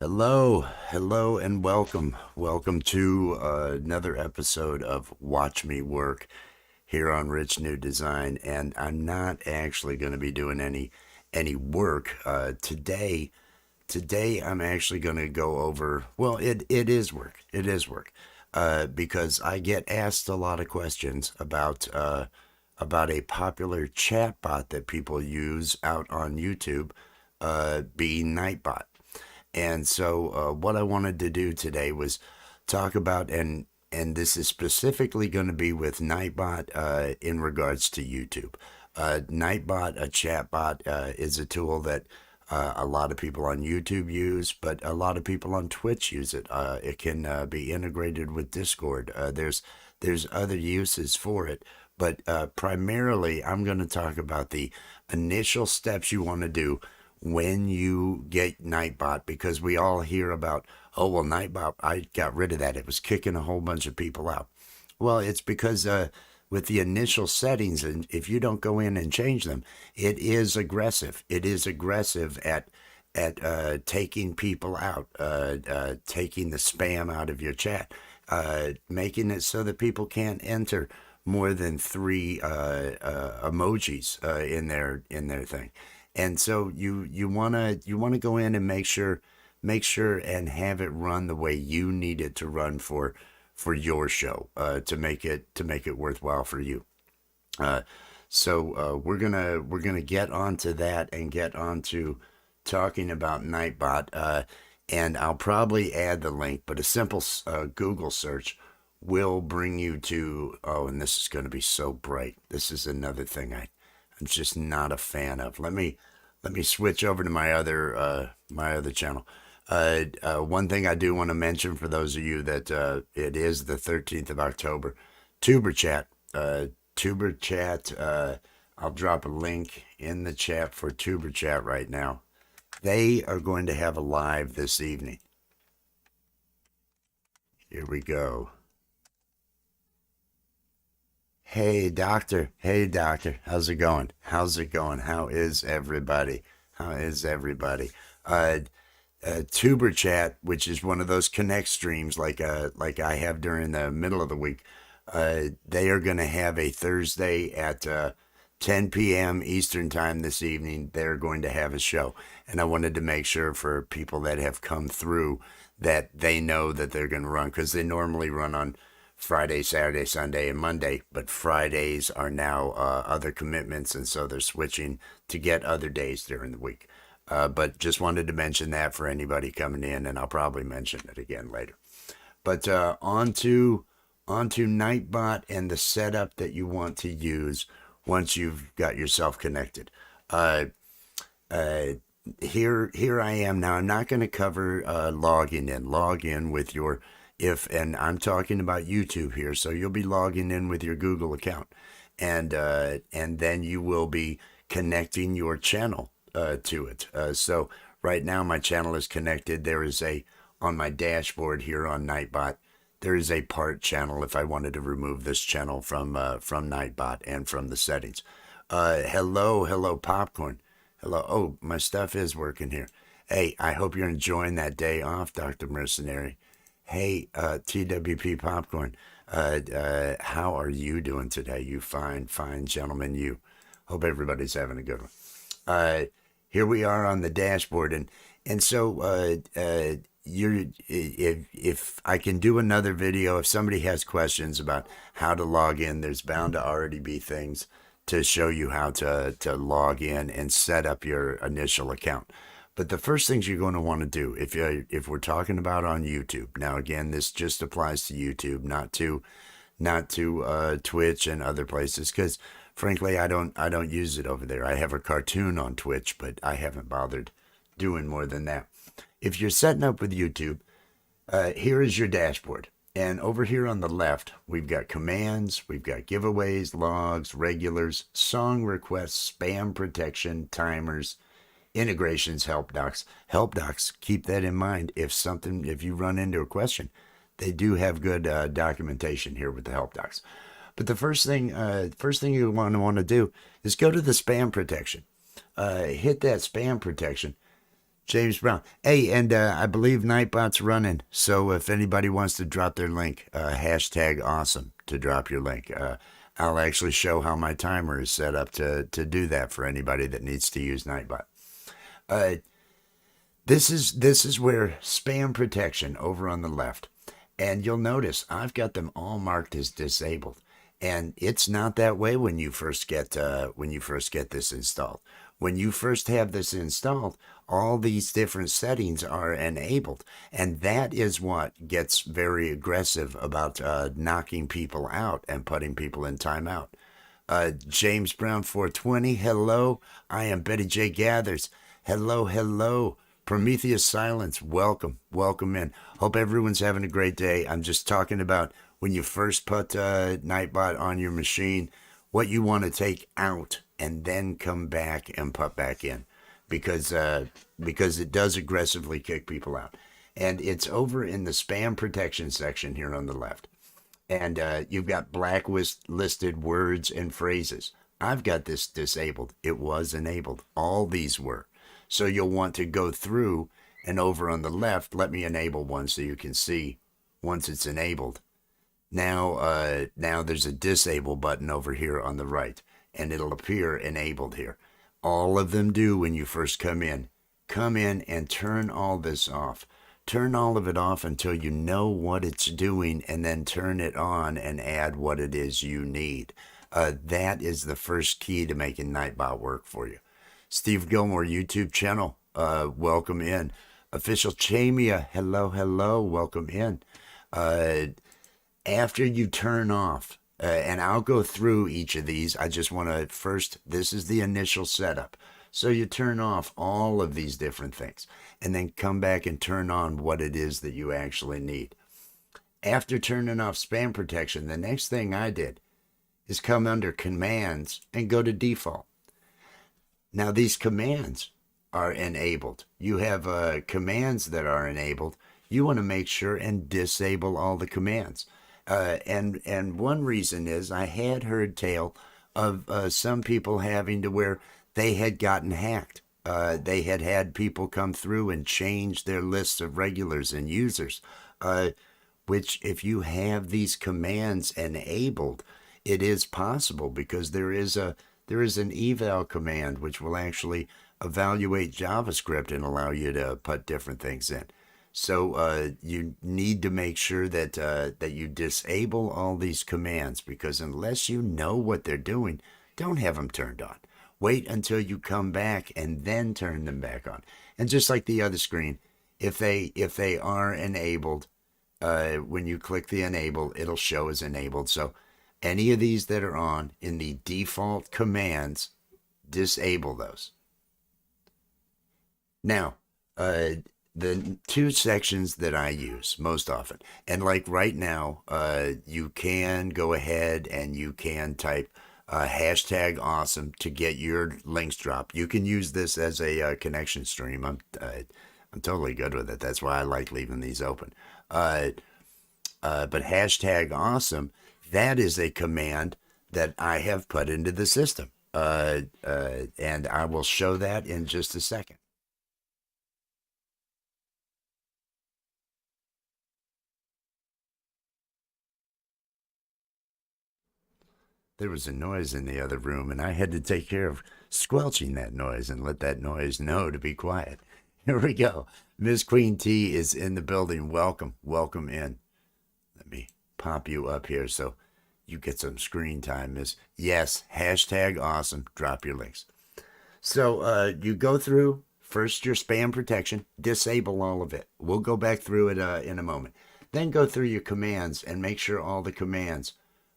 Hello, and welcome. Welcome to another episode of Watch Me Work here on Rich New Design. And I'm not actually going to be doing any work today. Today, I'm actually going to go over. Well, it is work. It is work because I get asked a lot of questions about a popular chatbot that people use out on YouTube, being NightBot. And so, what I wanted to do today was talk about, and this is specifically going to be with Nightbot in regards to YouTube. Nightbot, a chatbot, is a tool that a lot of people on YouTube use, but a lot of people on Twitch use it. It can be integrated with Discord. There's other uses for it, but primarily I'm going to talk about the initial steps you want to do when you get Nightbot, because we all hear about, oh, well, Nightbot, I got rid of that. It was kicking a whole bunch of people out. Well, it's because with the initial settings, and if you don't go in and change them, it is aggressive. It is aggressive at taking people out, taking the spam out of your chat, making it so that people can't enter more than three emojis in their thing. And so you wanna go in and make sure and have it run the way you need it to run for your show, to make it worthwhile for you. Uh, we're gonna get onto that and get onto talking about Nightbot, and I'll probably add the link, but a simple Google search will bring you to. Oh, and this is going to be so bright. This is another thing I'm just not a fan of. Let me switch over to my other channel. One thing I do want to mention for those of you that it is the 13th of October, Tuber Chat. Tuber Chat. I'll drop a link in the chat for Tuber Chat right now. They are going to have a live this evening. Here we go. Hey doctor, how's it going? How's it going? How is everybody? How is everybody? Tuber Chat, which is one of those connect streams like I have during the middle of the week. They are going to have a Thursday at 10 p.m. Eastern time this evening. They're going to have a show, and I wanted to make sure for people that have come through that they know that they're going to run, because they normally run on Friday, Saturday, Sunday, and Monday, but Fridays are now other commitments, and so they're switching to get other days during the week. But just wanted to mention that for anybody coming in, and I'll probably mention it again later. But onto Nightbot and the setup that you want to use once you've got yourself connected. Uh, uh, here I am now. I'm not going to cover logging in. Log in with your if, and I'm talking about YouTube here, so you'll be logging in with your Google account, and then you will be connecting your channel to it. So right now my channel is connected. There is a on my dashboard here on Nightbot. There is a part channel if I wanted to remove this channel from Nightbot and from the settings. Hello, popcorn. Hello. Oh, my stuff is working here. Hey, I hope you're enjoying that day off, Dr. Mercenary. Hey, TWP Popcorn. How are you doing today? You fine gentleman. You. Hope everybody's having a good one. Uh, Here we are on the dashboard, and so you're if I can do another video, if somebody has questions about how to log in, there's bound to already be things to show you how to log in and set up your initial account. But the first things you're going to want to do, if we're talking about on YouTube, now again, this just applies to YouTube, not to Twitch and other places, because frankly, I don't use it over there. I have a cartoon on Twitch, but I haven't bothered doing more than that. If you're setting up with YouTube, here is your dashboard. And over here on the left, we've got commands, we've got giveaways, logs, regulars, song requests, spam protection, timers, integrations, help docs. Help docs, keep that in mind. If you run into a question, they do have good documentation here with the help docs. But the first thing you want to do is go to the spam protection. Hit that spam protection. James Brown. Hey, and I believe Nightbot's running. So if anybody wants to drop their link, hashtag awesome to drop your link. I'll actually show how my timer is set up to do that for anybody that needs to use Nightbot. Uh, this is where spam protection over on the left, and you'll notice I've got them all marked as disabled, and it's not that way when you first get this installed. When you first have this installed, all these different settings are enabled, and that is what gets very aggressive about knocking people out and putting people in timeout. James Brown 420, hello. I am Betty J Gathers. Hello, hello. Prometheus Silence, welcome, welcome in. Hope everyone's having a great day. I'm just talking about when you first put Nightbot on your machine, what you want to take out and then come back and put back in, because it does aggressively kick people out. And it's over in the spam protection section here on the left, and you've got blacklisted words and phrases. I've got this disabled. It was enabled. All these were. So you'll want to go through, and over on the left, let me enable one so you can see once it's enabled. Now there's a disable button over here on the right, and it'll appear enabled here. All of them do when you first come in. Come in and turn all this off. Turn all of it off until you know what it's doing, and then turn it on and add what it is you need. That is the first key to making Nightbot work for you. Steve Gilmore YouTube channel, welcome in. Official Chamia, hello, hello, welcome in. After you turn off, and I'll go through each of these, I just want to first, this is the initial setup. So you turn off all of these different things, and then come back and turn on what it is that you actually need. After turning off spam protection, the next thing I did is come under commands and go to default. Now these commands are enabled. You have commands that are enabled. You want to make sure and disable all the commands. And one reason is I had heard tale of some people having to where they had gotten hacked. They had had people come through and change their lists of regulars and users, which if you have these commands enabled, it is possible, because there is an eval command which will actually evaluate JavaScript and allow you to put different things in. So you need to make sure that you disable all these commands, because unless you know what they're doing, don't have them turned on. Wait until you come back and then turn them back on. And just like the other screen, if they are enabled, when you click the enable, it'll show as enabled. So any of these that are on in the default commands, disable those. Now, the two sections that I use most often, and like right now, you can go ahead and you can type hashtag awesome to get your links dropped. You can use this as a connection stream. I'm totally good with it. That's why I like leaving these open. But hashtag awesome, that is a command that I have put into the system. And I will show that in just a second. There was a noise in the other room, and I had to take care of squelching that noise and let that noise know to be quiet. Here we go. Miss Queen T is in the building. Welcome, welcome in. Let me pop you up here so you get some screen time, Miss. Yes, hashtag awesome. Drop your links. So you go through first your spam protection, disable all of it. We'll go back through it in a moment. Then go through your commands and make sure all the commands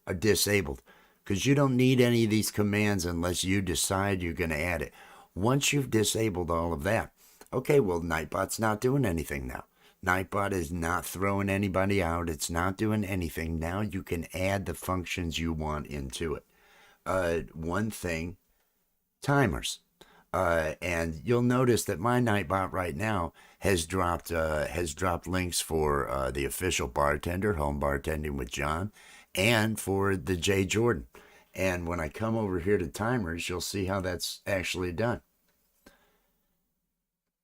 are disabled, because you don't need any of these commands unless you decide you're going to add it. Once you've disabled all of that, okay, well, Nightbot's not doing anything now. Nightbot is not throwing anybody out. It's not doing anything. Now you can add the functions you want into it. One thing, timers. And you'll notice that my Nightbot right now has dropped links for the official bartender, home bartending with John, and for the J Jordan. And when I come over here to timers, you'll see how that's actually done.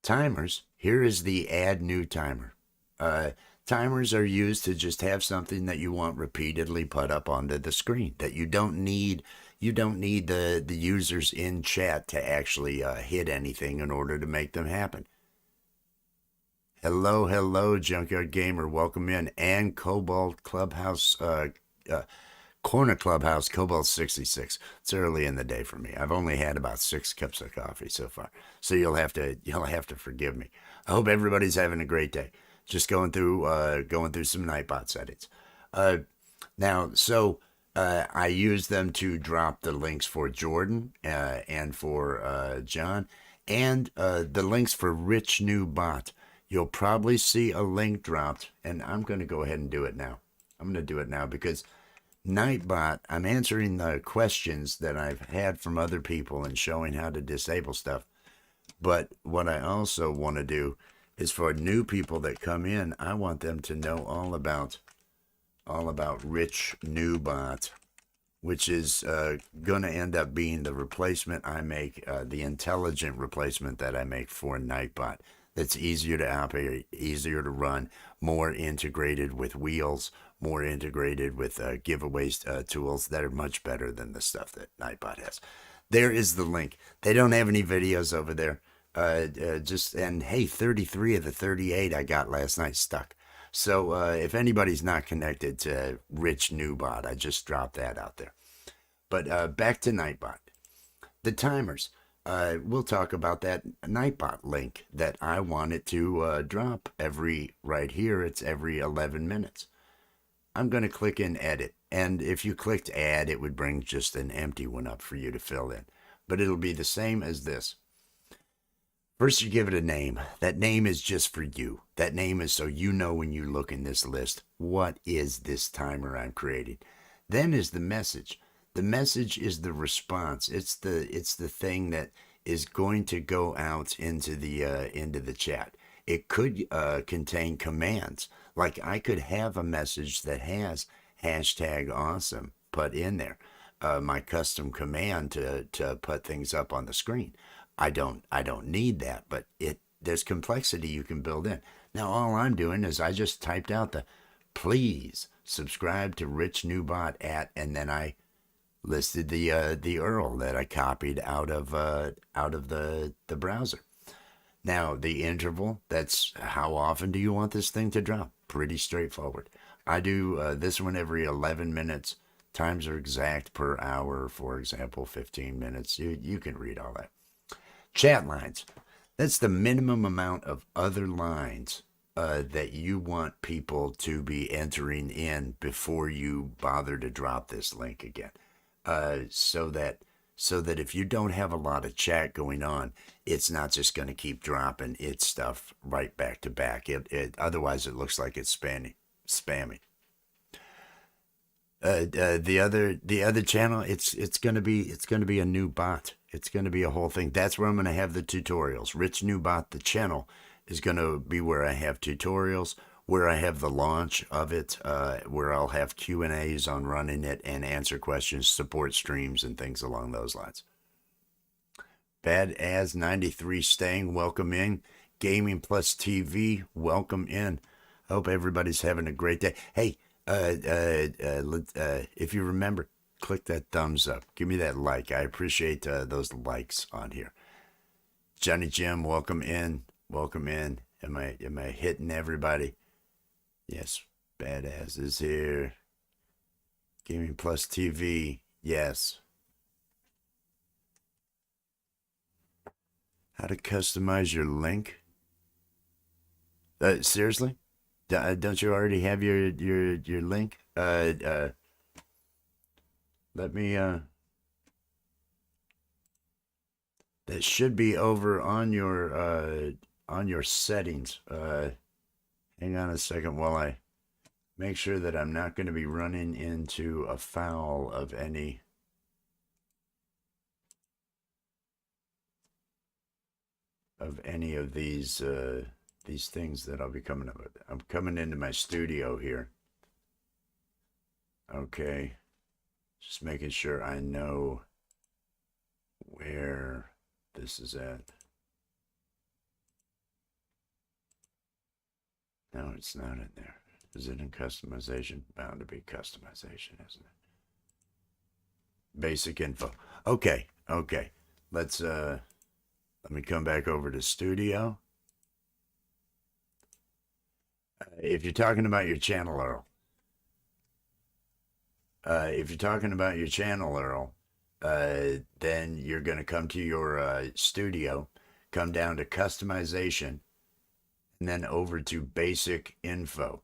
Timers, here is the add new timer. Uh, Timers are used to just have something that you want repeatedly put up onto the screen that you don't need the users in chat to actually hit anything in order to make them happen. Hello, hello, Junkyard Gamer. Welcome in. And Cobalt Clubhouse, Corner Clubhouse, Cobalt 66. It's early in the day for me. I've only had about 6 cups of coffee so far, so you'll have to forgive me. I hope everybody's having a great day. Just going through some NightBot settings. Uh, Now, I use them to drop the links for Jordan and for John, and the links for Rich New Bot. You'll probably see a link dropped, and I'm going to go ahead and do it now. I'm going to do it now because NightBot, I'm answering the questions that I've had from other people and showing how to disable stuff. But what I also want to do is for new people that come in, I want them to know all about Rich New Bot, which is going to end up being the replacement I make, the intelligent replacement that I make for NightBot. That's easier to operate, easier to run, more integrated with wheels, more integrated with giveaways tools that are much better than the stuff that NightBot has. There is the link. They don't have any videos over there. And hey, 33 of the 38 I got last night stuck. So if anybody's not connected to Rich Newbot, I just dropped that out there. But back to NightBot. The timers. We'll talk about that NightBot link that I wanted to drop right here. It's every 11 minutes. I'm going to click in edit. And if you clicked add, it would bring just an empty one up for you to fill in. But it'll be the same as this. First, you give it a name. That name is just for you. That name is so you know when you look in this list, what is this timer I'm creating? Then is the message. The message is the response. It's the thing that is going to go out into the chat. It could contain commands. Like I could have a message that has #awesome put in there. My custom command to put things up on the screen. I don't need that, but there's complexity you can build in. Now all I'm doing is I just typed out the please subscribe to Rich New Bot at, and then I listed the URL that I copied out of the browser. Now the interval, that's how often do you want this thing to drop? Pretty straightforward. I do this one every 11 minutes. Times are exact per hour, for example, 15 minutes. You can read all that. Chat lines. That's the minimum amount of other lines that you want people to be entering in before you bother to drop this link again. So that if you don't have a lot of chat going on, it's not just going to keep dropping its stuff right back to back. Otherwise it looks like it's spammy. The other channel, it's gonna be a new bot. It's gonna be a whole thing. That's where I'm gonna have the tutorials. Rich New Bot, the channel, is gonna be where I have tutorials, where I have the launch of it, where I'll have Q&As on running it and answer questions, support streams, and things along those lines. Bad as 93 staying, welcome in. Gaming Plus TV, welcome in. Hope everybody's having a great day. Hey. If you remember, click that thumbs up. Give me that like. I appreciate those likes on here. Johnny Jim, welcome in. Welcome in. Am I hitting everybody? Yes. Badass is here. Gaming Plus TV. Yes. How to customize your link? Seriously? Don't you already have your link? Let me that should be over on your settings. Hang on a second while I make sure that I'm not going to be running into a foul of any of these things that I'll be coming up with. I'm coming into my studio here. Okay. Just making sure I know where this is at. No, it's not in there. Is it in customization? Bound to be customization, isn't it? Basic info. Okay, okay. Let me come back over to studio. If you're talking about your channel, Earl, then you're going to come to your studio, come down to customization, and then over to basic info.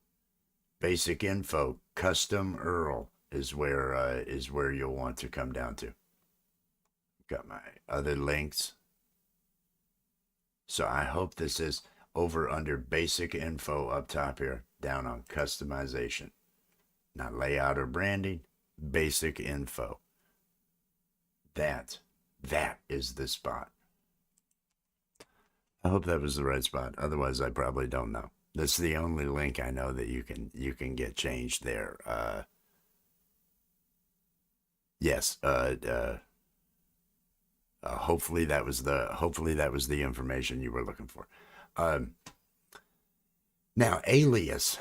Basic info, custom Earl is where you'll want to come down to. Got my other links. So I hope this is over under basic info up top here, down on customization. Not layout or branding, basic info. That is the spot. I hope that was the right spot. Otherwise, I probably don't know. That's the only link I know that you can get changed there. Yes. Hopefully that was the information you were looking for. Now alias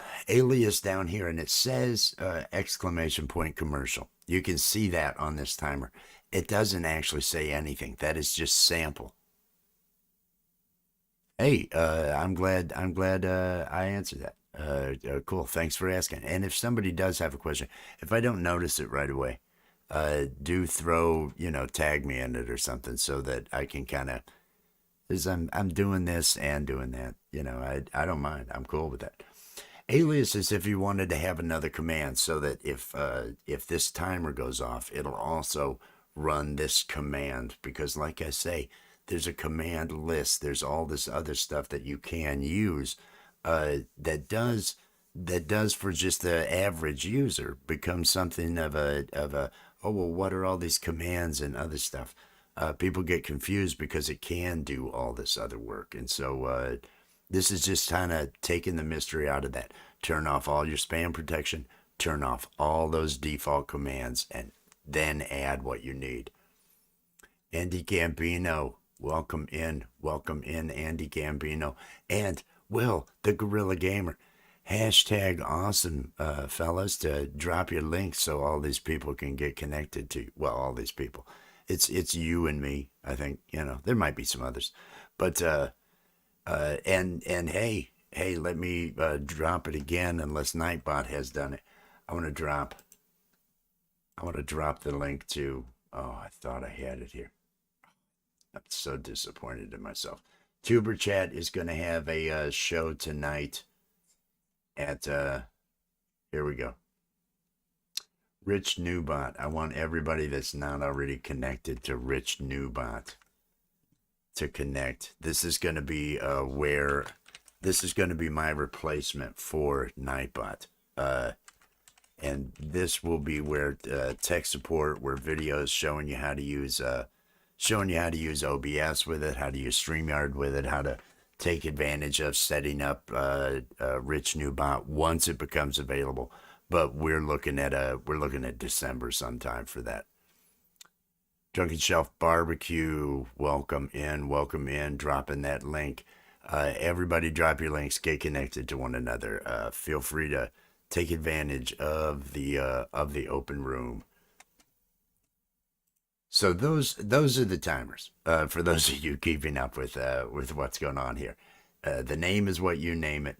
down here, and it says exclamation point commercial. You can see that on this timer. It doesn't actually say anything. That is just sample. Hey, I'm glad I answered that. Cool. Thanks for asking. And if somebody does have a question, if I don't notice it right away, do throw, tag me in it or something so that I can kind of, because I'm doing this and doing that. I don't mind. I'm cool with that. Alias is if you wanted to have another command so that if this timer goes off, it'll also run this command, because like I say, there's a command list. There's all this other stuff that you can use that does for just the average user become something of a oh, well, what are all these commands and other stuff? People get confused because it can do all this other work. And so this is just kind of taking the mystery out of that. Turn off all your spam protection, turn off all those default commands, and then add what you need. Andy Gambino, welcome in, Andy Gambino. And Will, the Gorilla Gamer. Hashtag awesome, fellas, to drop your links so all these people can get connected to, well, all these people. It's you and me, I think. There might be some others. But and hey, let me drop it again unless NightBot has done it. I want to drop the link to, oh, I thought I had it here. I'm so disappointed in myself. Tuber Chat is going to have a show tonight at here we go. Rich Newbot. I want everybody that's not already connected to Rich Newbot to connect. This is going to be my replacement for NightBot. And this will be where tech support, where videos showing you how to use OBS with it, how to use StreamYard with it, how to take advantage of setting up Rich Newbot once it becomes available. But we're looking at December sometime for that. Drunken Shelf Barbecue, welcome in, dropping that link. Everybody drop your links, get connected to one another. Feel free to take advantage of the open room. So those are the timers for those of you keeping up with what's going on here. The name is what you name it.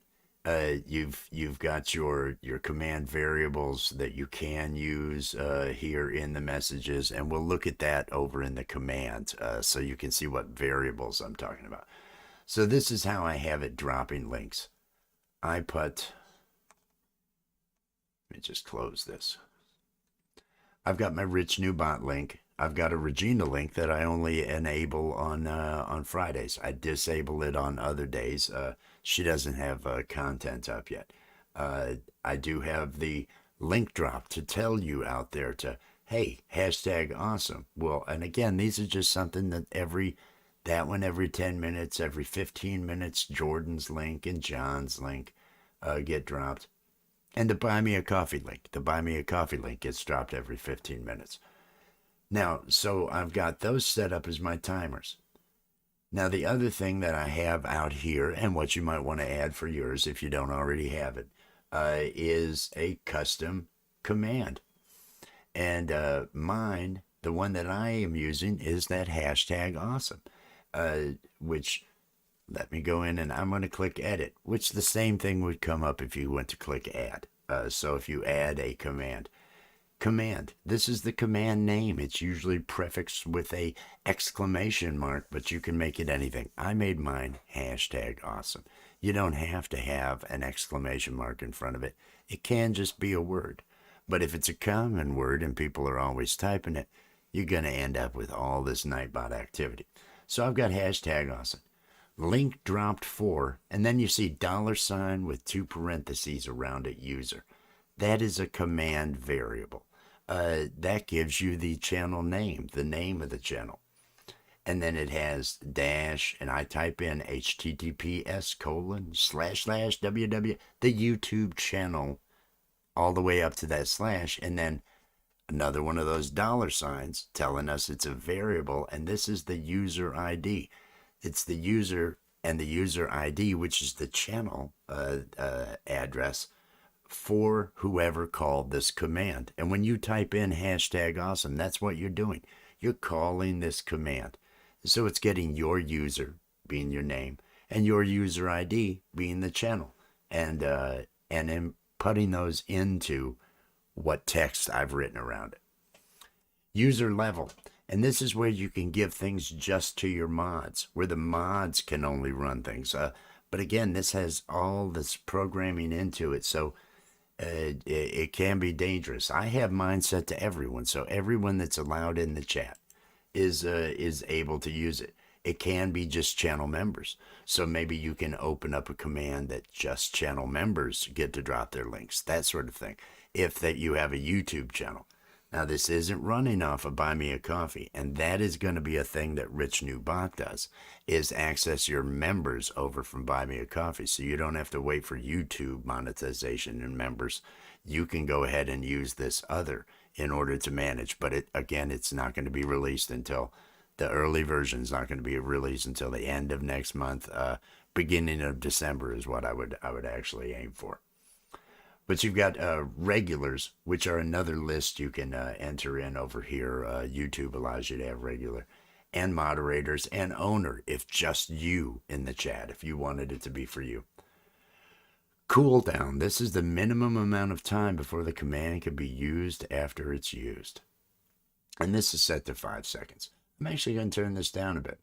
You've got your command variables that you can use here in the messages, and we'll look at that over in the command so you can see what variables I'm talking about. So this is how I have it dropping links. Let me just close this. I've got my Rich Newbot link. I've got a Regina link that I only enable on Fridays. I disable it on other days. She doesn't have content up yet. I do have the link drop to tell you out there to, hey, hashtag awesome. Well, and again, these are just something that every 10 minutes, every 15 minutes, Jordan's link and John's link get dropped. And the Buy Me a Coffee link. The Buy Me a Coffee link gets dropped every 15 minutes. Now, so I've got those set up as my timers. Now, the other thing that I have out here, and what you might want to add for yours if you don't already have it, is a custom command. And mine, the one that I am using, is that hashtag awesome, which let me go in and I'm going to click edit, which the same thing would come up if you went to click add. So if you add a command, this is the command name. It's usually prefixed with a exclamation mark, but you can make it anything. I made mine hashtag awesome. You don't have to have an exclamation mark in front of it. It can just be a word. But if it's a common word and people are always typing it, you're going to end up with all this NightBot activity. So I've got hashtag awesome. Link dropped for, and then you see $ with 2 parentheses around it, user. That is a command variable. That gives you the channel name, the name of the channel. And then it has dash, and I type in https://www, the YouTube channel, all the way up to that slash, and then another one of those $ telling us it's a variable, and this is the user ID. It's the user and the user ID, which is the channel address for whoever called this command. And when you type in hashtag awesome, that's what you're doing. You're calling this command. So it's getting your user being your name and your user ID being the channel, and then putting those into what text I've written around it. User level. And this is where you can give things just to your mods, where the mods can only run things. But again, this has all this programming into it, so it can be dangerous. I have mine set to everyone, so everyone that's allowed in the chat is able to use it. It can be just channel members, so maybe you can open up a command that just channel members get to drop their links, that sort of thing, if that you have a YouTube channel. Now, this isn't running off of Buy Me a Coffee, and that is going to be a thing that Rich New Bot does, is access your members over from Buy Me a Coffee, so you don't have to wait for YouTube monetization and members. You can go ahead and use this other in order to manage, but again, it's not going to be released until the early version is not going to be released until the end of next month. Beginning of December is what I would actually aim for. But you've got regulars, which are another list you can enter in over here. YouTube allows you to have regular, and moderators, and owner, if just you in the chat, if you wanted it to be for you. Cooldown. This is the minimum amount of time before the command can be used after it's used. And this is set to 5 seconds. I'm actually going to turn this down a bit.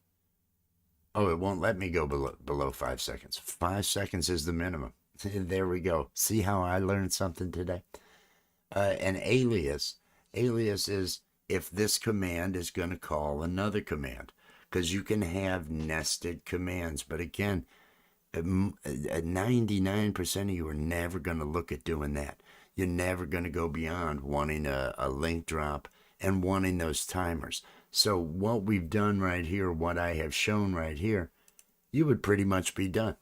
Oh, it won't let me go below 5 seconds. 5 seconds is the minimum. There we go. See how I learned something today? An alias. Alias is if this command is going to call another command, because you can have nested commands. But again, 99% of you are never going to look at doing that. You're never going to go beyond wanting a link drop and wanting those timers. So what we've done right here, what I have shown right here, you would pretty much be done.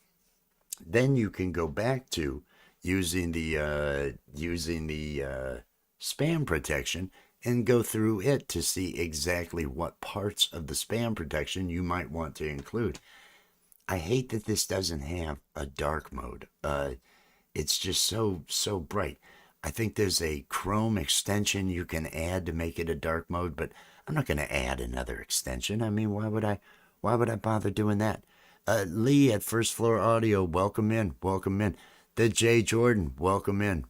Then you can go back to using the spam protection and go through it to see exactly what parts of the spam protection you might want to include. I hate that this doesn't have a dark mode. It's just so bright. I think there's a Chrome extension you can add to make it a dark mode, but I'm not going to add another extension. I mean, why would I bother doing that? Lee at First Floor Audio, welcome in. The J Jordan, welcome in.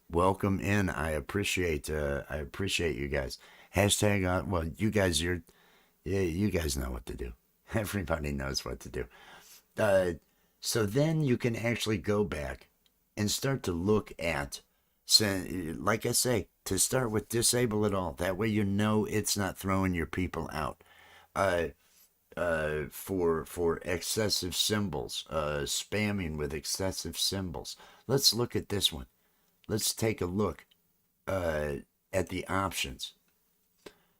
I appreciate you guys. Hashtag well, you guys know what to do. Everybody knows what to do. So then you can actually go back and start to look at, like I say, to start with disable it all. That way you know it's not throwing your people out. For excessive symbols, spamming with excessive symbols. Let's look at this one. Let's take a look at the options.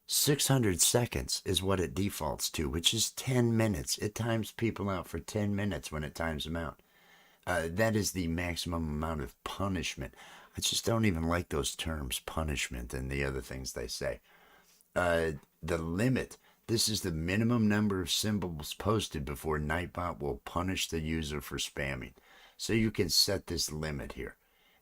600 seconds is what it defaults to, which is 10 minutes. It times people out for 10 minutes when it times them out. That is the maximum amount of punishment. I just don't even like those terms, punishment and the other things they say. The limit This is the minimum number of symbols posted before NightBot will punish the user for spamming. So you can set this limit here.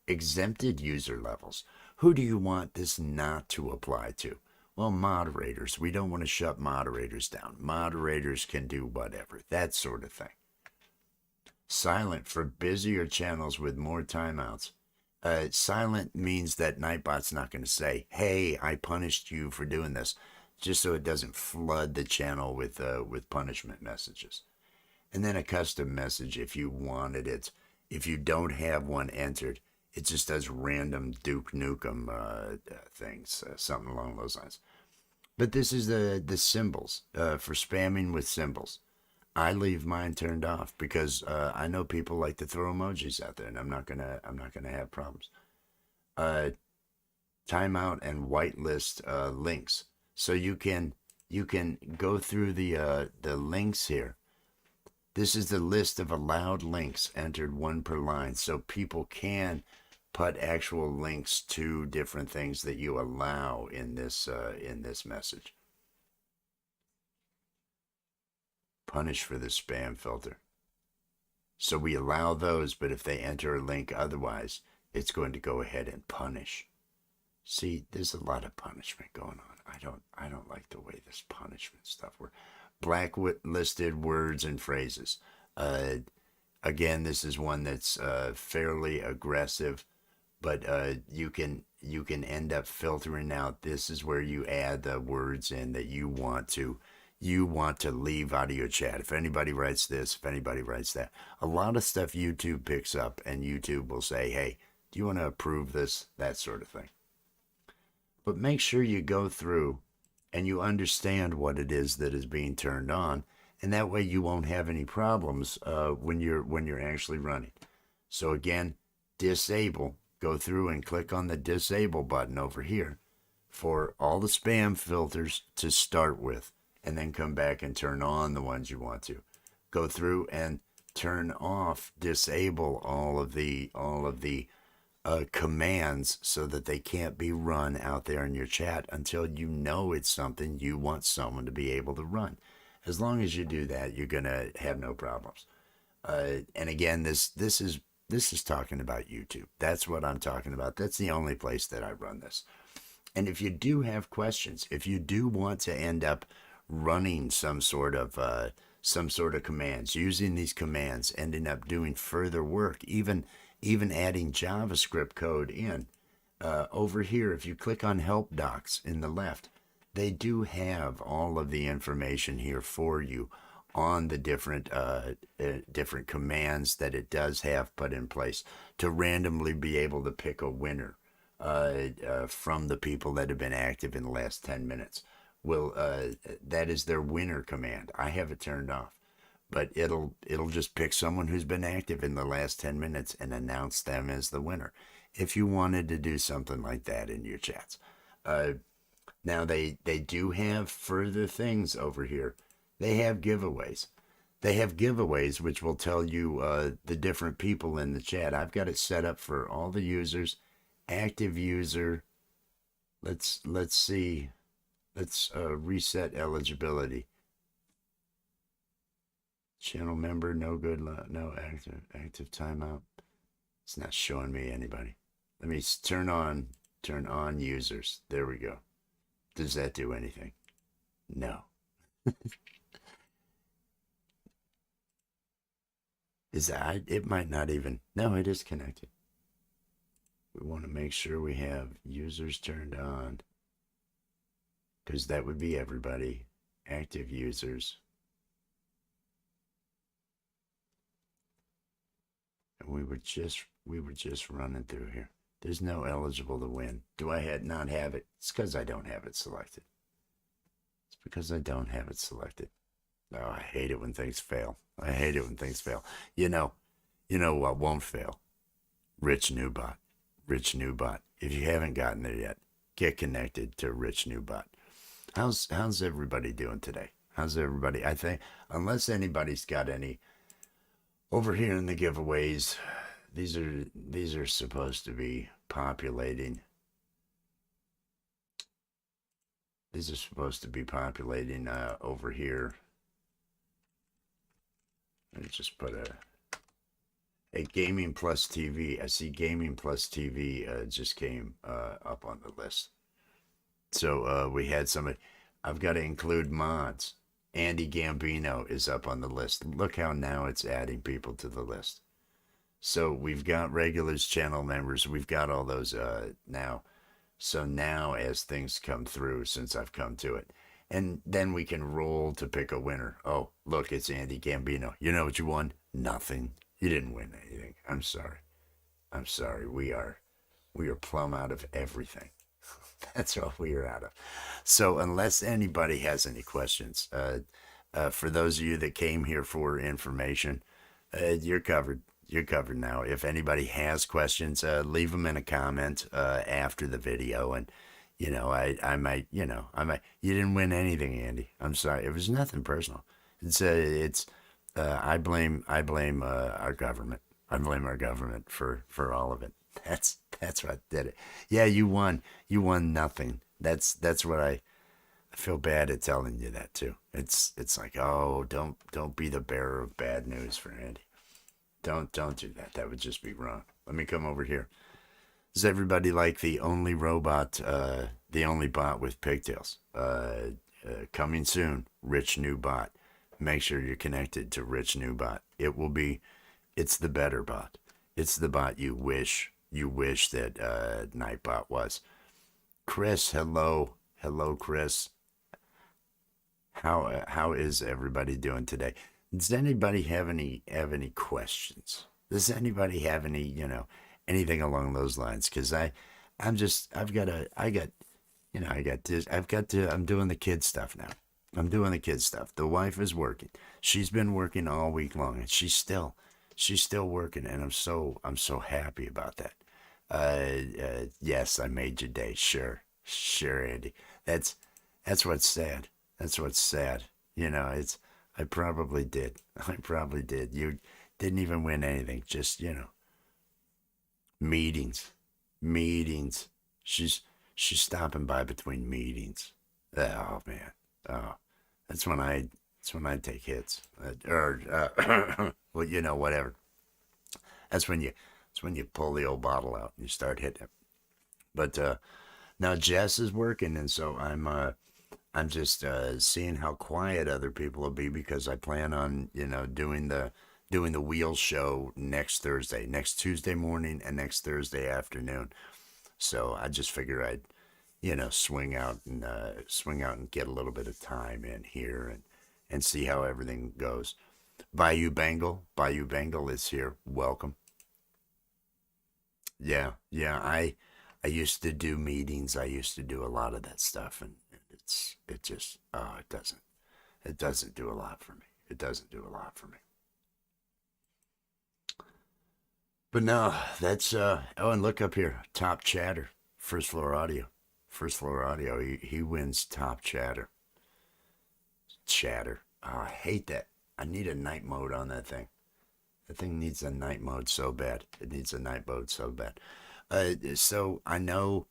Exempted user levels. Who do you want this not to apply to? Well, moderators. We don't want to shut moderators down. Moderators can do whatever, that sort of thing. Silent for busier channels with more timeouts. Silent means that NightBot's not going to say, hey, I punished you for doing this, just so it doesn't flood the channel with punishment messages. And then a custom message if you wanted it. If you don't have one entered, it just does random Duke Nukem things, something along those lines. But this is the symbols for spamming with symbols. I leave mine turned off because I know people like to throw emojis out there, and I'm not gonna have problems. Timeout and whitelist links, so you can go through the links here. This is the list of allowed links entered, one per line, so people can put actual links to different things that you allow in this message. Punish for the spam filter. So we allow those, but if they enter a link otherwise, it's going to go ahead and punish. See, there's a lot of punishment going on. I don't like the way this punishment stuff works. Blacklisted words and phrases. Again, this is one that's fairly aggressive, but you can end up filtering out. This is where you add the words in that you want to leave out of your chat. If anybody writes this, if anybody writes that, a lot of stuff YouTube picks up, and YouTube will say, hey, do you want to approve this? That sort of thing. But make sure you go through and you understand what it is that is being turned on, and that way you won't have any problems when you're actually running. So again, disable. Go through and click on the disable button over here for all the spam filters to start with, and then come back and turn on the ones you want to. Go through and turn off, disable all of the commands so that they can't be run out there in your chat until you know it's something you want someone to be able to run. As long as you do that, you're gonna have no problems. And again, this is talking about YouTube. That's what I'm talking about. That's the only place that I run this. And if you do have questions, if you do want to end up running some sort of commands, using these commands, ending up doing further work, even adding JavaScript code in, over here, if you click on help docs in the left, they do have all of the information here for you on the different commands that it does have put in place to randomly be able to pick a winner from the people that have been active in the last 10 minutes. Well, that is their winner command. I have it turned off, but it'll just pick someone who's been active in the last 10 minutes and announce them as the winner. If you wanted to do something like that in your chats. Now they do have further things over here. They have giveaways. They have giveaways which will tell you the different people in the chat. I've got it set up for all the users, active user. Let's see. Let's reset eligibility. Channel member, no good, no active timeout. It's not showing me anybody. Let me turn on users. There we go. Does that do anything? No. It might not even, no, it is connected. We want to make sure we have users turned on, because that would be everybody, active users. And we were just running through here. There's no eligible to win. Do I not have it? It's because I don't have it selected. It's because I don't have it selected. Oh, I hate it when things fail. I hate it when things fail. You know what won't fail? Rich NewBot. Rich NewBot. If you haven't gotten there yet, get connected to Rich NewBot. How's everybody doing today? How's everybody? I think, unless anybody's got any over here in the giveaways, these are supposed to be populating. These are supposed to be populating over here. Let me just put a Gaming Plus TV. I see Gaming Plus TV just came up on the list. So we had somebody. I've got to include mods. Andy Gambino is up on the list. Look how now it's adding people to the list. So we've got regulars, channel members. We've got all those now. So now, as things come through, since I've come to it, and then we can roll to pick a winner. Oh, look, it's Andy Gambino. You know what you won? Nothing. You didn't win anything. I'm sorry. I'm sorry. We are plumb out of everything. That's all we are out of. So unless anybody has any questions, for those of you that came here for information, you're covered. You're covered now. If anybody has questions, leave them in a comment after the video, and I might, You didn't win anything, Andy. I'm sorry. It was nothing personal. It's. I blame our government. I blame our government for all of it. That's what did it. Yeah, you won. You won nothing. That's what I feel bad at telling you that too. It's like, oh, don't be the bearer of bad news for Andy. Don't do that. That would just be wrong. Let me come over here. Does everybody like the only robot, the only bot with pigtails? Coming soon, Rich New Bot. Make sure you're connected to Rich New Bot. It's the better bot. It's the bot you wish that NightBot was. Chris, hello, Chris. How is everybody doing today? Does anybody have any questions? Does anybody have any anything along those lines? Because I got this. I'm doing the kid stuff now. I'm doing the kid stuff. The wife is working. She's been working all week long, and she's still working, and I'm so happy about that. Yes, I made your day. Sure, Andy. That's that's what's sad. That's what's sad. It's I probably did. I probably did. You didn't even win anything. Just meetings, meetings. She's she's stopping by between meetings. Oh man. Oh, that's when I take hits. Or well, whatever. That's when you pull the old bottle out and you start hitting it. But now Jess is working, and so I'm just seeing how quiet other people will be because I plan on doing the wheel show next Thursday, next Tuesday morning, and next Thursday afternoon. So I just figure I'd swing out and get a little bit of time in here and see how everything goes. Bayou Bengal is here. Welcome. Yeah, yeah. I used to do meetings. I used to do a lot of that stuff, and it just it doesn't do a lot for me. It doesn't do a lot for me. But no, that's oh, and look up here, top chatter, first floor audio, first floor audio. He wins top chatter. Oh, I hate that. I need a night mode on that thing. That thing needs a night mode so bad. It needs a night mode so bad. So I know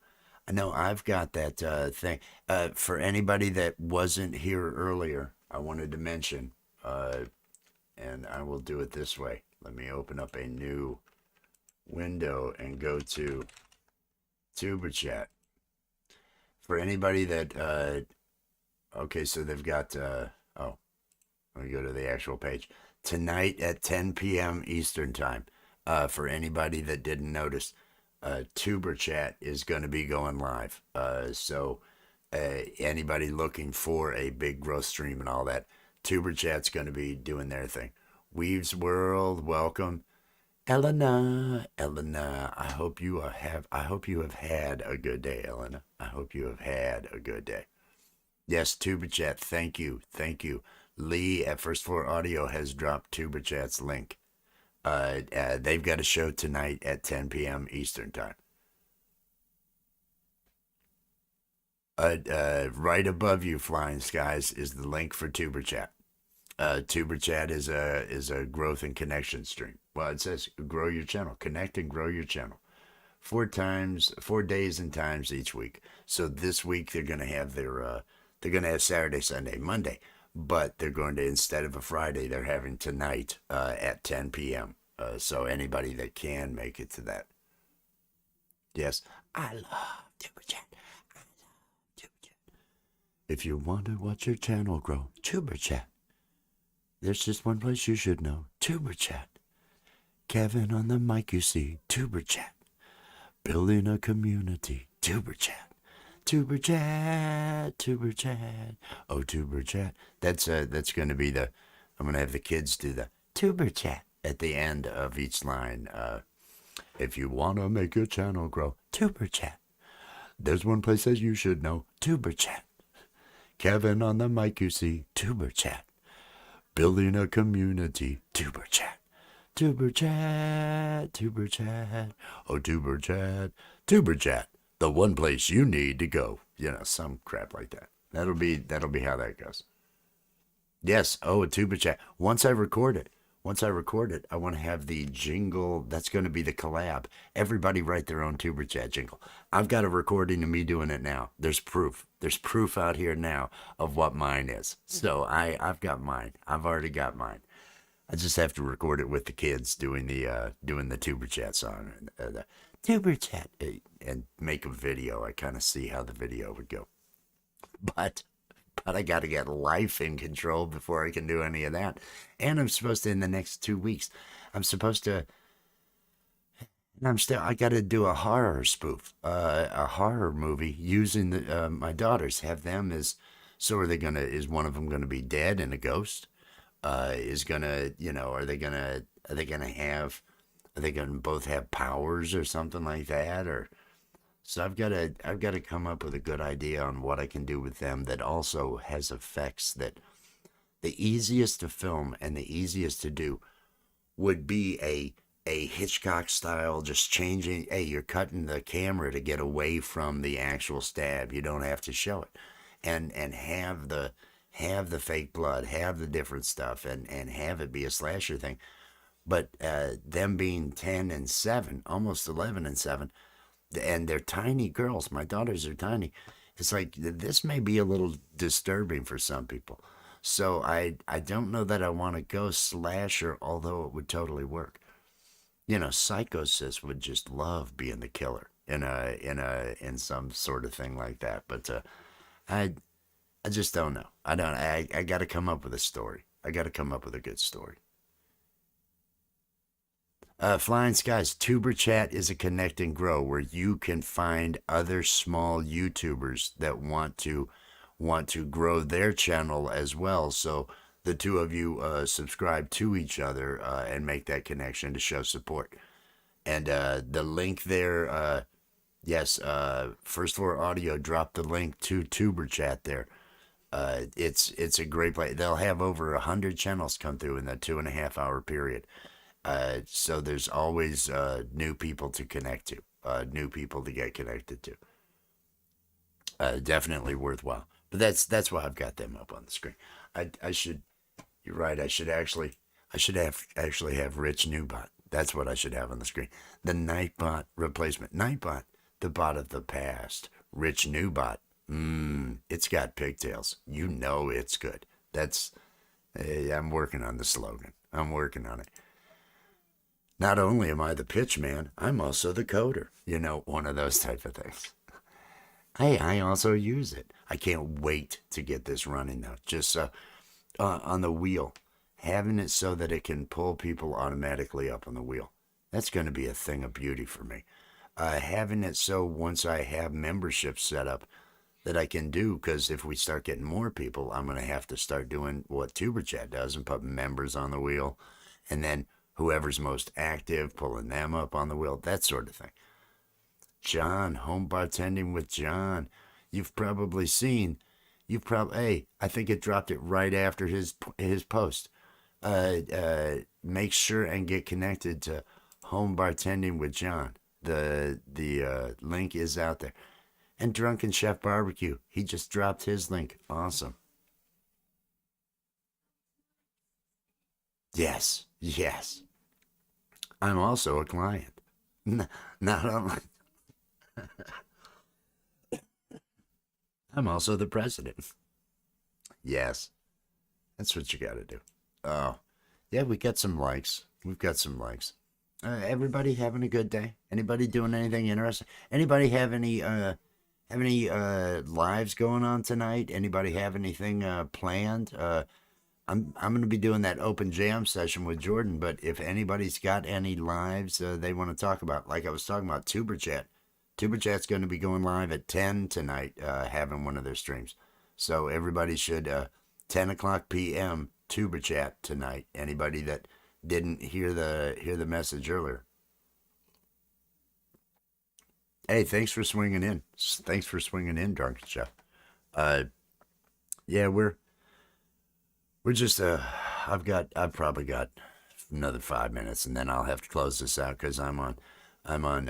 I've got that thing. For anybody that wasn't here earlier, I wanted to mention, and I will do it this way. Let me open up a new window and go to Tuber Chat. For anybody that, okay, so they've got, oh, let me go to the actual page. Tonight at 10 p.m. Eastern Time. For anybody that didn't notice, Tuber Chat is going to be going live. So anybody looking for a big growth stream and all that, Tuber Chat's going to be doing their thing. Weaves World, welcome. Elena, I hope you have had a good day, Elena. I hope you have had a good day. Yes, Tuber Chat, thank you. Lee at First Floor Audio has dropped Tuber Chat's link. They've got a show tonight at 10 p.m. Eastern Time. Right above you, Flying Skies, is the link for Tuber Chat. Tuber Chat is a growth and connection stream. Well, it says grow your channel, connect and grow your channel. 4 days and times each week. So this week they're gonna have their They're going to have Saturday, Sunday, Monday, but they're going to, instead of a Friday, they're having tonight at 10 p.m. So anybody that can make it to that. Yes, I love Tuber Chat. I love Tuber Chat. If you want to watch your channel grow, Tuber Chat. There's just one place you should know, Tuber Chat. Kevin on the mic, you see, Tuber Chat. Building a community, Tuber Chat. Tuber Chat, Tuber Chat. Oh, Tuber Chat. That's going to be I'm going to have the kids do the Tuber Chat at the end of each line. If you want to make your channel grow, Tuber Chat. There's one place that you should know, Tuber Chat. Kevin on the mic, you see, Tuber Chat. Building a community, Tuber Chat. Tuber Chat, Tuber Chat. Oh, Tuber Chat, Tuber Chat. The one place you need to go. You know, some crap like that. That'll be how that goes. Yes. Oh, a Tuber Chat. Once I record it, I want to have the jingle. That's going to be the collab. Everybody write their own Tuber Chat jingle. I've got a recording of me doing it now. There's proof. There's proof out here now of what mine is. So I've got mine. I've already got mine. I just have to record it with the kids doing the Tuber Chat song, the Tuber Chat, and make a video. I kind of see how the video would go, but I got to get life in control before I can do any of that. And I'm supposed to, in the next 2 weeks, I got to do a horror spoof, a horror movie using my daughters. Have them as, so is one of them gonna be dead and a ghost? Is gonna, are they gonna both have powers or something like that? Or, so I've got to come up with a good idea on what I can do with them that also has effects that the easiest to film and the easiest to do would be a Hitchcock style, just changing. Hey, you're cutting the camera to get away from the actual stab. You don't have to show it, and have the fake blood, have the different stuff, and have it be a slasher thing. But them being 10 and 7, almost 11 and 7, and they're tiny girls. My daughters are tiny. It's like, this may be a little disturbing for some people. So I don't know that I want to go slasher, although it would totally work. Psychosis would just love being the killer in some sort of thing like that. But I just don't know. I got to come up with a story. I got to come up with a good story. Flying Skies, Tuber Chat is a connect and grow where you can find other small YouTubers that want to grow their channel as well. So the two of you subscribe to each other and make that connection to show support. And the link there, yes, First Floor Audio dropped the link to Tuber Chat there. It's a great place. They'll have over 100 channels come through in that 2.5 hour period. So there's always new people to connect to, new people to get connected to. Definitely worthwhile. But that's why I've got them up on the screen. I should. You're right. I should have Rich NewBot. That's what I should have on the screen. The NightBot replacement. NightBot, the bot of the past. Rich NewBot. It's got pigtails. You know it's good. I'm working on the slogan. I'm working on it. Not only am I the pitch man, I'm also the coder. One of those type of things. I also use it. I can't wait to get this running though. Just on the wheel, having it so that it can pull people automatically up on the wheel. That's going to be a thing of beauty for me. Having it so once I have memberships set up that I can do, because if we start getting more people, I'm going to have to start doing what Tuber Chat does and put members on the wheel, and then whoever's most active, pulling them up on the wheel, that sort of thing. John, home bartending with John. You've probably seen. Hey, I think it dropped it right after his post. Make sure and get connected to home bartending with John. The link is out there. And Drunken Chef Barbecue. He just dropped his link. Awesome. Yes. I'm also a client. Not only. I'm also the president. Yes, that's what you got to do. Oh, yeah, we got some likes. We've got some likes. Everybody having a good day? Anybody doing anything interesting? Anybody have any lives going on tonight? Anybody have anything planned? I'm going to be doing that open jam session with Jordan, but if anybody's got any lives they want to talk about, like I was talking about Tuber Chat's going to be going live at 10 tonight, having one of their streams. So everybody should 10 o'clock p.m. Tuber Chat tonight. Anybody that didn't hear the message earlier. Hey, thanks for swinging in. Thanks for swinging in, Drunken Chef. Uh, yeah, we're just I've probably got another 5 minutes, and then I'll have to close this out because I'm on I'm on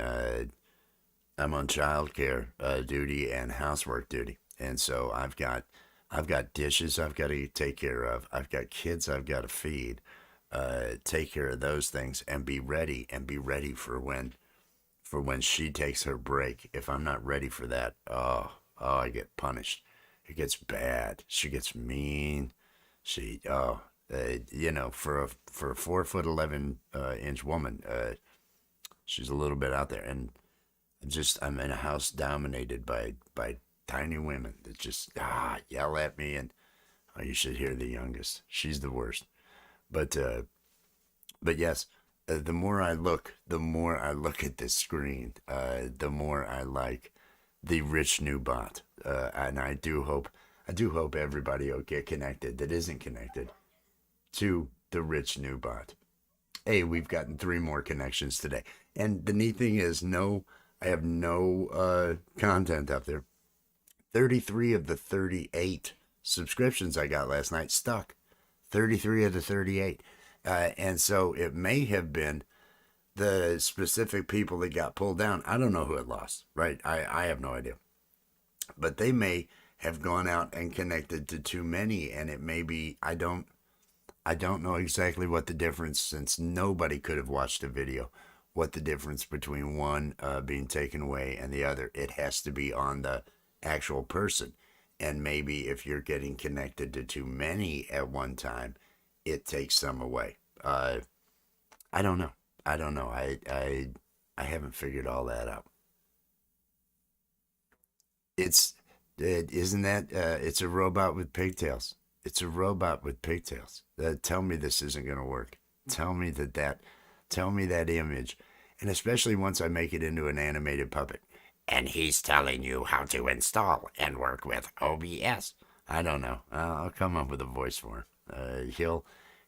childcare duty and housework duty, and so I've got dishes I've got to take care of. I've got kids I've got to feed, take care of those things, and be ready for when she takes her break. If I'm not ready for that, I get punished. It gets bad. She gets mean. She for a 4'11" inch woman, she's a little bit out there, and I'm in a house dominated by tiny women that just yell at me, and you should hear the youngest. She's the worst. But but yes, the more I look at this screen, the more I like the rich new bot, and I do hope everybody will get connected that isn't connected to the rich new bot. Hey, we've gotten three more connections today, and the neat thing is, no, I have no content up there. 33 of the 38 subscriptions I got last night stuck. 33 of the 38. And so it may have been the specific people that got pulled down. I don't know who it lost, right? I have no idea. But they may have gone out and connected to too many, and it may be, I don't know exactly what the difference, since nobody could have watched a video, what the difference between one being taken away and the other. It has to be on the actual person. And maybe if you're getting connected to too many at one time, it takes some away. I don't know. I don't know. I haven't figured all that out. It's it isn't that it's a robot with pigtails. It's a robot with pigtails. Tell me this isn't going to work. Tell me tell me that image, and especially once I make it into an animated puppet. And he's telling you how to install and work with OBS. I don't know. I'll come up with a voice for him.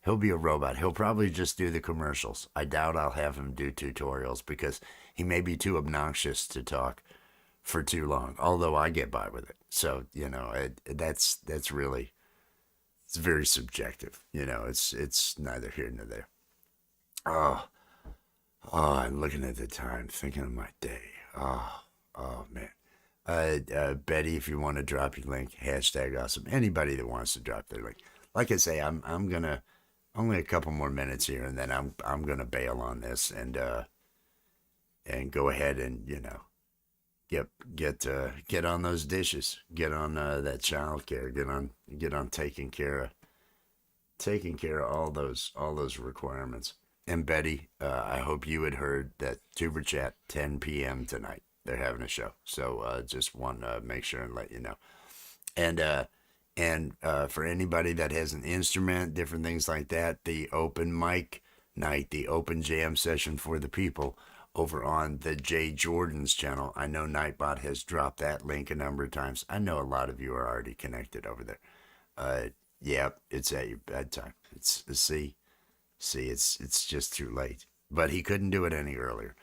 He'll be a robot. He'll probably just do the commercials. I doubt I'll have him do tutorials because he may be too obnoxious to talk for too long. Although I get by with it, so that's really, it's very subjective. It's neither here nor there. Oh, I'm looking at the time, thinking of my day. Oh man. Betty, if you want to drop your link, hashtag awesome. Anybody that wants to drop their link. Like I say, I'm gonna only a couple more minutes here, and then I'm gonna bail on this and go ahead and get get on those dishes, get on that child care, get on taking care of all those requirements. And Betty, I hope you had heard that Tuber Chat 10 p.m. tonight. They're having a show, so just want to make sure and let you know. And for anybody that has an instrument, different things like that, the open mic night, the open jam session for the people over on the Jay Jordan's channel. I know NightBot has dropped that link a number of times. I know a lot of you are already connected over there. Yeah, it's at your bedtime. It's just too late. But he couldn't do it any earlier.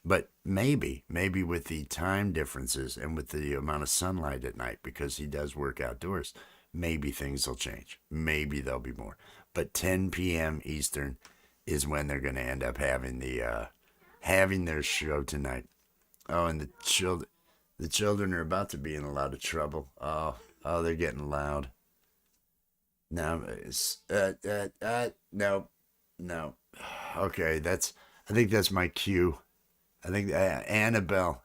But maybe with the time differences and with the amount of sunlight at night, because he does work outdoors, maybe things will change. Maybe there'll be more. But 10 p.m. Eastern is when they're going to end up having having their show tonight. Oh, and the children are about to be in a lot of trouble. They're getting loud. Now, no, no. Okay, I think that's my cue. I think Annabelle,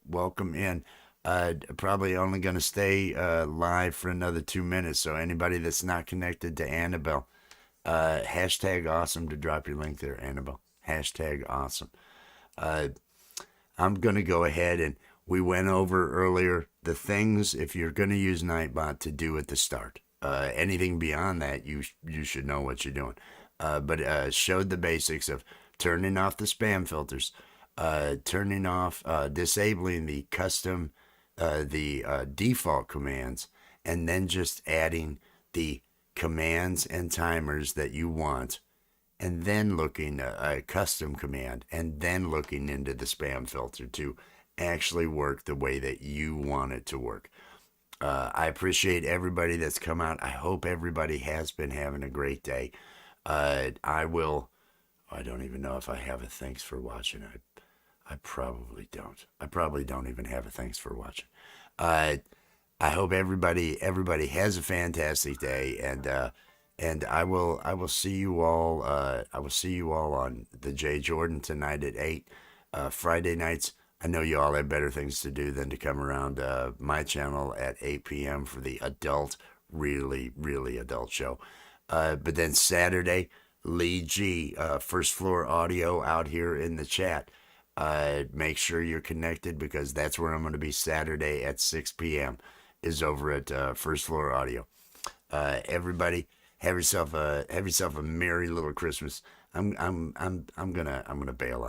welcome in. Probably only going to stay live for another 2 minutes. So anybody that's not connected to Annabelle, hashtag awesome to drop your link there, Annabelle. Hashtag awesome. Uh, I'm going to go ahead and we went over earlier the things if you're going to use NightBot to do at the start. Anything beyond that, you should know what you're doing. But showed the basics of turning off the spam filters, turning off, disabling the custom, the default commands, and then just adding the commands and timers that you want, and then looking at a custom command, and then looking into the spam filter to actually work the way that you want it to work. I appreciate everybody that's come out. I hope everybody has been having a great day. I will. I don't even know if I have a thanks for watching. I probably don't. I probably don't even have a thanks for watching. Uh, I hope everybody has a fantastic day, and I will see you all. I will see you all on the Jay Jordan tonight at 8. Friday nights. I know you all have better things to do than to come around my channel at 8 p.m. for the adult, really adult show. But then Saturday, Lee G, First Floor Audio out here in the chat. Make sure you're connected because that's where I'm going to be Saturday at 6 p.m. is over at First Floor Audio. Everybody, have yourself a merry little Christmas. I'm gonna bail